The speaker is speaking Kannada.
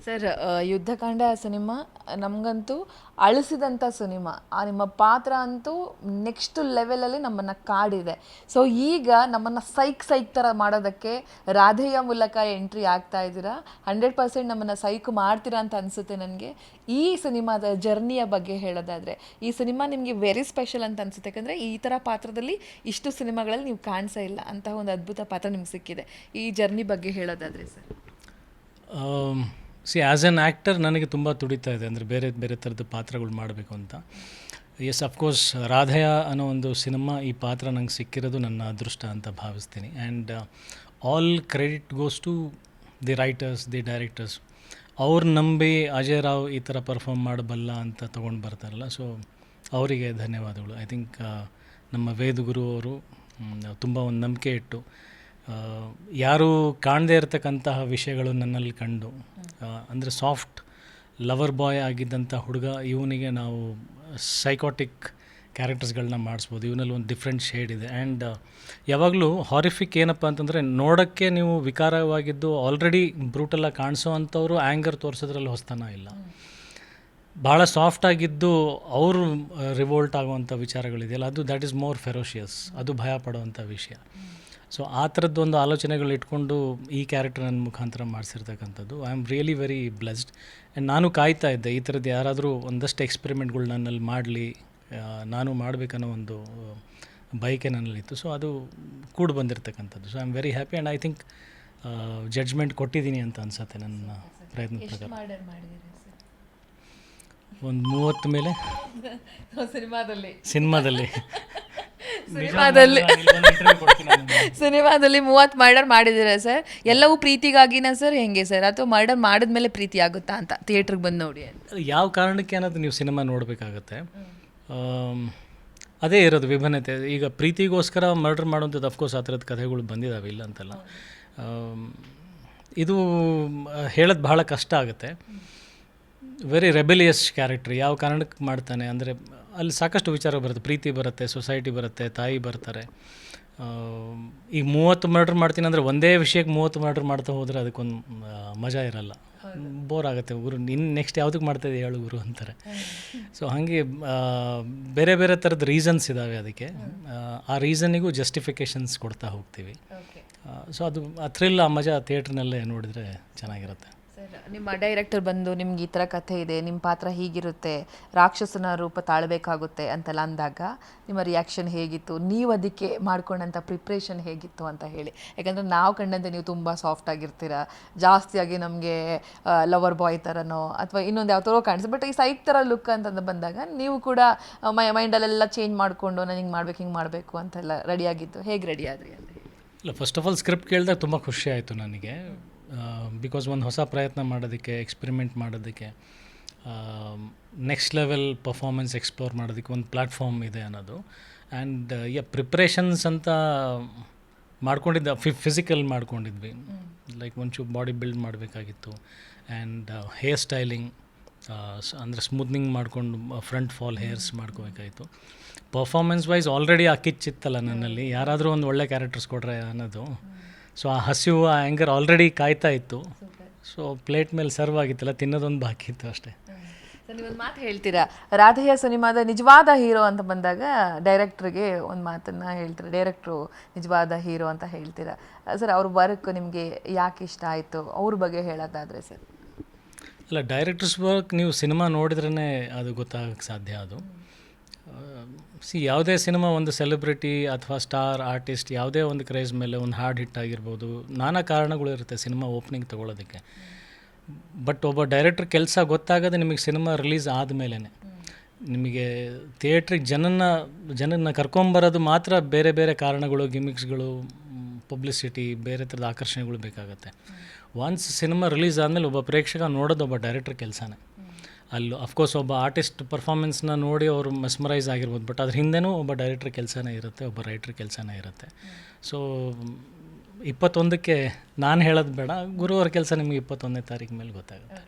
ಸರ್, ಯುದ್ಧಕಾಂಡ ಸಿನಿಮಾ ನಮಗಂತೂ ಅಳಿಸಿದಂಥ ಸಿನಿಮಾ. ಆ ನಿಮ್ಮ ಪಾತ್ರ ಅಂತೂ ನೆಕ್ಸ್ಟ್ ಲೆವೆಲಲ್ಲಿ ನಮ್ಮನ್ನು ಕಾಡಿದೆ. ಸೊ ಈಗ ನಮ್ಮನ್ನು ಸೈಕ್ ಥರ ಮಾಡೋದಕ್ಕೆ ರಾಧೆಯ ಮೂಲಕ ಎಂಟ್ರಿ ಆಗ್ತಾ ಇದ್ದೀರಾ. 100% ನಮ್ಮನ್ನು ಸೈಕ್ ಮಾಡ್ತೀರಾ ಅಂತ ಅನಿಸುತ್ತೆ ನನಗೆ. ಈ ಸಿನಿಮಾದ ಜರ್ನಿಯ ಬಗ್ಗೆ ಹೇಳೋದಾದರೆ, ಈ ಸಿನಿಮಾ ನಿಮಗೆ ವೆರಿ ಸ್ಪೆಷಲ್ ಅಂತ ಅನಿಸುತ್ತೆ. ಯಾಕಂದರೆ ಈ ಥರ ಪಾತ್ರದಲ್ಲಿ ಇಷ್ಟು ಸಿನಿಮಾಗಳಲ್ಲಿ ನೀವು ಕಾಣಿಸೇ ಇಲ್ಲ. ಅಂತಹ ಒಂದು ಅದ್ಭುತ ಪಾತ್ರ ನಿಮ್ಗೆ ಸಿಕ್ಕಿದೆ. ಈ ಜರ್ನಿ ಬಗ್ಗೆ ಹೇಳೋದಾದರೆ ಸರ್. ಆ್ಯಸ್ ಎನ್ ಆ್ಯಕ್ಟರ್ ನನಗೆ ತುಂಬ ತುಡಿತಾ ಇದೆ, ಅಂದರೆ ಬೇರೆ ಬೇರೆ ಥರದ ಪಾತ್ರಗಳು ಮಾಡಬೇಕು ಅಂತ. ಎಸ್, ಅಫ್ಕೋರ್ಸ್ ರಾಧೆಯ ಅನ್ನೋ ಒಂದು ಸಿನಿಮಾ, ಈ ಪಾತ್ರ ನಂಗೆ ಸಿಕ್ಕಿರೋದು ನನ್ನ ಅದೃಷ್ಟ ಅಂತ ಭಾವಿಸ್ತೀನಿ. And all credit goes to the writers, the directors. ಅವ್ರು ನಂಬಿ ಅಜಯ್ ರಾವ್ ಈ ಥರ ಪರ್ಫಾರ್ಮ್ ಮಾಡಬಲ್ಲ ಅಂತ ತೊಗೊಂಡು ಬರ್ತಾರಲ್ಲ, ಸೊ ಅವರಿಗೆ ಧನ್ಯವಾದಗಳು. ಐ ಥಿಂಕ್ ನಮ್ಮ ವೇದಗುರು ಅವರು ತುಂಬ ಒಂದು ನಂಬಿಕೆ ಇಟ್ಟು, ಯಾರೂ ಕಾಣದೇ ಇರತಕ್ಕಂತಹ ವಿಷಯಗಳು ನನ್ನಲ್ಲಿ ಕಂಡು, ಅಂದರೆ ಸಾಫ್ಟ್ ಲವರ್ ಬಾಯ್ ಆಗಿದ್ದಂಥ ಹುಡುಗ, ಇವನಿಗೆ ನಾವು ಸೈಕೋಟಿಕ್ ಕ್ಯಾರೆಕ್ಟರ್ಸ್ಗಳನ್ನ ಮಾಡಿಸ್ಬೋದು. ಇವನಲ್ಲಿ ಒಂದು ಡಿಫ್ರೆಂಟ್ ಶೇಡ್ ಇದೆ. ಆ್ಯಂಡ್ ಯಾವಾಗಲೂ ಹಾರಿಫಿಕ್ ಏನಪ್ಪ ಅಂತಂದರೆ, ನೋಡೋಕ್ಕೆ ನೀವು ವಿಕಾರವಾಗಿದ್ದು ಆಲ್ರೆಡಿ ಬ್ರೂಟಲಾಗಿ ಕಾಣಿಸೋ ಅಂಥವರು ಆ್ಯಂಗರ್ ತೋರಿಸೋದ್ರಲ್ಲಿ ಹೊಸ್ತನ ಇಲ್ಲ. ಭಾಳ ಸಾಫ್ಟಾಗಿದ್ದು ಅವರು ರಿವೋಲ್ಟ್ ಆಗುವಂಥ ವಿಚಾರಗಳಿದೆಯಲ್ಲ, ಅದು ದ್ಯಾಟ್ ಈಸ್ ಮೋರ್ ಫೆರೋಷಿಯಸ್, ಅದು ಭಯ ಪಡುವಂಥ ವಿಷಯ. ಸೊ ಆ ಥರದ್ದು ಒಂದು ಆಲೋಚನೆಗಳು ಇಟ್ಕೊಂಡು ಈ ಕ್ಯಾರೆಕ್ಟರ್ ನನ್ನ ಮುಖಾಂತರ ಮಾಡಿಸಿರ್ತಕ್ಕಂಥದ್ದು. I am really very blessed. And ನಾನು ಕಾಯ್ತಾ ಇದ್ದೆ, ಈ ಥರದ್ದು ಯಾರಾದರೂ ಒಂದಷ್ಟು ಎಕ್ಸ್ಪೆರಿಮೆಂಟ್ಗಳು ನನ್ನಲ್ಲಿ ಮಾಡಲಿ, ನಾನು ಮಾಡಬೇಕನ್ನೋ ಒಂದು ಬಯಕೆ ನನ್ನಲ್ಲಿತ್ತು. ಸೊ ಅದು ಕೂಡ ಬಂದಿರತಕ್ಕಂಥದ್ದು. So I am very happy. And I think judgement ಕೊಟ್ಟಿದ್ದೀನಿ ಅಂತ ಅನಿಸುತ್ತೆ ನನ್ನ ಪ್ರಯತ್ನ ಪ್ರಕಾರ. ಒಂದು 30 ಮೇಲೆ ಸಿನಿಮಾದಲ್ಲಿ ಸಿನಿಮಾದಲ್ಲಿ 30 ಮರ್ಡರ್ ಮಾಡಿದ್ದೀರಾ ಸರ್. ಎಲ್ಲವೂ ಪ್ರೀತಿಗಾಗಿನ ಸರ್, ಹೆಂಗೆ ಸರ್? ಅಥವಾ ಮರ್ಡರ್ ಮಾಡಿದ್ಮೇಲೆ ಪ್ರೀತಿ ಆಗುತ್ತಾ ಅಂತ ಥಿಯೇಟ್ರಿಗೆ ಬಂದು ನೋಡಿ? ಯಾವ ಕಾರಣಕ್ಕೆ ಅನ್ನೋದು ನೀವು ಸಿನಿಮಾ ನೋಡಬೇಕಾಗತ್ತೆ. ಅದೇ ಇರೋದು ವಿಭಿನ್ನತೆ. ಈಗ ಪ್ರೀತಿಗೋಸ್ಕರ ಮರ್ಡರ್ ಮಾಡೋಂಥದ್ದು ಅಫ್ಕೋರ್ಸ್ ಆ ಥರದ ಕಥೆಗಳು ಬಂದಿದ್ದಾವೆ, ಇಲ್ಲ ಅಂತಲ್ಲ. ಇದು ಹೇಳೋದು ಬಹಳ ಕಷ್ಟ ಆಗುತ್ತೆ. Very rebellious character. ಯಾವ ಕಾರಣಕ್ಕೆ ಮಾಡ್ತಾನೆ ಅಂದರೆ ಅಲ್ಲಿ ಸಾಕಷ್ಟು ವಿಚಾರ ಬರುತ್ತೆ. ಪ್ರೀತಿ ಬರುತ್ತೆ, ಸೊಸೈಟಿ ಬರುತ್ತೆ, ತಾಯಿ ಬರ್ತಾರೆ. ಈಗ 30 ಮರ್ಡ್ರ್ ಮಾಡ್ತೀನಿ ಅಂದರೆ ಒಂದೇ ವಿಷಯಕ್ಕೆ 30 ಮರ್ಡ್ರ್ ಮಾಡ್ತಾ ಹೋದರೆ ಅದಕ್ಕೊಂದು ಮಜಾ ಇರಲ್ಲ, ಬೋರ್ ಆಗುತ್ತೆ. ಗುರು ಇನ್ನು ನೆಕ್ಸ್ಟ್ ಯಾವುದಕ್ಕೆ ಮಾಡ್ತಾಯಿದೆ ಹೇಳು ಗುರು ಅಂತಾರೆ. ಸೊ ಹಾಗೆ ಬೇರೆ ಬೇರೆ ಥರದ ರೀಸನ್ಸ್ ಇದ್ದಾವೆ ಅದಕ್ಕೆ. ಆ ರೀಸನ್ನಿಗೂ ಜಸ್ಟಿಫಿಕೇಷನ್ಸ್ ಕೊಡ್ತಾ ಹೋಗ್ತೀವಿ. ಸೊ ಅದು ಆ ಥ್ರಿಲ್, ಆ ಮಜಾ ಥಿಯೇಟ್ರ್ನಲ್ಲೇ ನೋಡಿದರೆ ಚೆನ್ನಾಗಿರುತ್ತೆ. ನಿಮ್ಮ ಡೈರೆಕ್ಟರ್ ಬಂದು ನಿಮ್ಗೆ ಈ ಥರ ಕಥೆ ಇದೆ, ನಿಮ್ಮ ಪಾತ್ರ ಹೀಗಿರುತ್ತೆ, ರಾಕ್ಷಸನ ರೂಪ ತಾಳಬೇಕಾಗುತ್ತೆ ಅಂತೆಲ್ಲ ಅಂದಾಗ ನಿಮ್ಮ ರಿಯಾಕ್ಷನ್ ಹೇಗಿತ್ತು? ನೀವು ಅದಕ್ಕೆ ಮಾಡ್ಕೊಂಡಂಥ ಪ್ರಿಪ್ರೇಷನ್ ಹೇಗಿತ್ತು ಅಂತ ಹೇಳಿ. ಯಾಕಂದರೆ ನಾವು ಕಂಡಂತೆ ನೀವು ತುಂಬ ಸಾಫ್ಟ್ ಆಗಿರ್ತೀರ, ಜಾಸ್ತಿಯಾಗಿ ನಮಗೆ ಲವರ್ ಬಾಯ್ ಥರನೋ ಅಥವಾ ಇನ್ನೊಂದು ಯಾವ ಥರ ಕಾಣಿಸುತ್ತೆ. ಬಟ್ ಈ ಸೈಕ್ ಥರ ಲುಕ್ ಅಂತಂದು ಬಂದಾಗ ನೀವು ಕೂಡ ಮೈಂಡಲ್ಲೆಲ್ಲ ಚೇಂಜ್ ಮಾಡಿಕೊಂಡು ನಾನು ಹಿಂಗೆ ಮಾಡ್ಬೇಕು, ಹಿಂಗೆ ಮಾಡಬೇಕು ಅಂತೆಲ್ಲ ರೆಡಿಯಾಗಿದ್ದು. ಹೇಗೆ ರೆಡಿ ಆದ್ರಿ ಅಂತ? ಇಲ್ಲ, ಫಸ್ಟ್ ಆಫ್ ಆಲ್ ಸ್ಕ್ರಿಪ್ಟ್ ಕೇಳಿದಾಗ ತುಂಬ ಖುಷಿ ಆಯಿತು ನನಗೆ. ಬಿಕಾಸ್ ಒಂದು ಹೊಸ ಪ್ರಯತ್ನ ಮಾಡೋದಕ್ಕೆ, ಎಕ್ಸ್ಪೆರಿಮೆಂಟ್ ಮಾಡೋದಕ್ಕೆ, ನೆಕ್ಸ್ಟ್ ಲೆವೆಲ್ ಪರ್ಫಾರ್ಮೆನ್ಸ್ ಎಕ್ಸ್ಪ್ಲೋರ್ ಮಾಡೋದಕ್ಕೆ ಒಂದು ಪ್ಲ್ಯಾಟ್ಫಾರ್ಮ್ ಇದೆ ಅನ್ನೋದು. ಆ್ಯಂಡ್ ಪ್ರಿಪ್ರೇಷನ್ಸ್ ಅಂತ ಮಾಡ್ಕೊಂಡಿದ್ದ ಫಿಸಿಕಲ್ ಮಾಡ್ಕೊಂಡಿದ್ವಿ. ಲೈಕ್ ಒಂಚೂರು ಬಾಡಿ ಬಿಲ್ಡ್ ಮಾಡಬೇಕಾಗಿತ್ತು. ಆ್ಯಂಡ್ ಹೇರ್ ಸ್ಟೈಲಿಂಗ್, ಅಂದರೆ ಸ್ಮೂತ್ನಿಂಗ್ ಮಾಡಿಕೊಂಡು ಫ್ರಂಟ್ ಫಾಲ್ ಹೇರ್ಸ್ ಮಾಡ್ಕೋಬೇಕಾಯಿತು. ಪರ್ಫಾರ್ಮೆನ್ಸ್ ವೈಸ್ ಆಲ್ರೆಡಿ ಆ ಕಿಚ್ಚಿತ್ತಲ್ಲ ನನ್ನಲ್ಲಿ, ಯಾರಾದರೂ ಒಂದು ಒಳ್ಳೆ ಕ್ಯಾರೆಕ್ಟರ್ಸ್ ಕೊಡ್ರೆ ಅನ್ನೋದು. ಸೊ ಆ ಹಸಿವು, ಆ ಆ್ಯಂಗರ್ ಆಲ್ರೆಡಿ ಕಾಯ್ತಾ ಇತ್ತು. ಸೊ ಪ್ಲೇಟ್ ಮೇಲೆ ಸರ್ವ್ ಆಗಿತ್ತಲ್ಲ, ತಿನ್ನೋದೊಂದು ಬಾಕಿ ಇತ್ತು ಅಷ್ಟೇ. ಸರ್, ನೀವೊಂದು ಮಾತು ಹೇಳ್ತೀರಾ, ರಾಧೆಯ ಸಿನಿಮಾದ ನಿಜವಾದ ಹೀರೋ ಅಂತ ಬಂದಾಗ ಡೈರೆಕ್ಟ್ರಿಗೆ ಒಂದು ಮಾತನ್ನು ಹೇಳ್ತೀರಾ, ಡೈರೆಕ್ಟ್ರು ನಿಜವಾದ ಹೀರೋ ಅಂತ ಹೇಳ್ತೀರಾ. ಸರ್, ಅವ್ರ ವರ್ಕ್ ನಿಮಗೆ ಯಾಕೆ ಇಷ್ಟ ಆಯಿತು, ಅವ್ರ ಬಗ್ಗೆ ಹೇಳೋದಾದರೆ ಸರ್? ಅಲ್ಲ, ಡೈರೆಕ್ಟರ್ಸ್ ವರ್ಕ್ ನೀವು ಸಿನಿಮಾ ನೋಡಿದ್ರೇ ಅದು ಗೊತ್ತಾಗಕ್ಕೆ ಸಾಧ್ಯ. ಅದು ಯಾವುದೇ ಸಿನಿಮಾ ಒಂದು ಸೆಲೆಬ್ರಿಟಿ ಅಥವಾ ಸ್ಟಾರ್ ಆರ್ಟಿಸ್ಟ್ ಯಾವುದೇ ಒಂದು ಕ್ರೇಜ್ ಮೇಲೆ ಒಂದು ಹಾರ್ಡ್ ಹಿಟ್ ಆಗಿರ್ಬೋದು, ನಾನಾ ಕಾರಣಗಳು ಇರುತ್ತೆ ಸಿನಿಮಾ ಓಪನಿಂಗ್ ತೊಗೊಳೋದಕ್ಕೆ. ಬಟ್ ಒಬ್ಬ ಡೈರೆಕ್ಟ್ರ್ ಕೆಲಸ ಗೊತ್ತಾಗೋದು ನಿಮಗೆ ಸಿನಿಮಾ ರಿಲೀಸ್ ಆದಮೇಲೆ. ನಿಮಗೆ ಥಿಯೇಟ್ರಿಗೆ ಜನನ ಕರ್ಕೊಂಬರೋದು ಮಾತ್ರ ಬೇರೆ ಬೇರೆ ಕಾರಣಗಳು, ಗಿಮಿಕ್ಸ್ಗಳು, ಪಬ್ಲಿಸಿಟಿ, ಬೇರೆ ಥರದ ಆಕರ್ಷಣೆಗಳು ಬೇಕಾಗುತ್ತೆ. ಒನ್ಸ್ ಸಿನಿಮಾ ರಿಲೀಸ್ ಆದಮೇಲೆ ಒಬ್ಬ ಪ್ರೇಕ್ಷಕ ನೋಡೋದು ಒಬ್ಬ ಡೈರೆಕ್ಟ್ರ್ ಕೆಲಸನೇ. ಅಲ್ಲೂ ಅಫ್ಕೋರ್ಸ್ ಒಬ್ಬ ಆರ್ಟಿಸ್ಟ್ ಪರ್ಫಾರ್ಮೆನ್ಸ್ನ ನೋಡಿ ಅವರು ಮೆಸ್ಮರೈಸ್ ಆಗಿರ್ಬೋದು, ಬಟ್ ಅದ್ರ ಹಿಂದೆನೂ ಒಬ್ಬ ಡೈರೆಕ್ಟ್ರ್ ಕೆಲಸನೇ ಇರುತ್ತೆ, ಒಬ್ಬ ರೈಟ್ರ್ ಕೆಲಸನೇ ಇರುತ್ತೆ. ಸೊ 21ಕ್ಕೆ ನಾನು ಹೇಳೋದು ಬೇಡ, ಗುರುವಾರ ಕೆಲಸ ನಿಮಗೆ 21ನೇ ತಾರೀಕು ಮೇಲೆ ಗೊತ್ತಾಗುತ್ತೆ.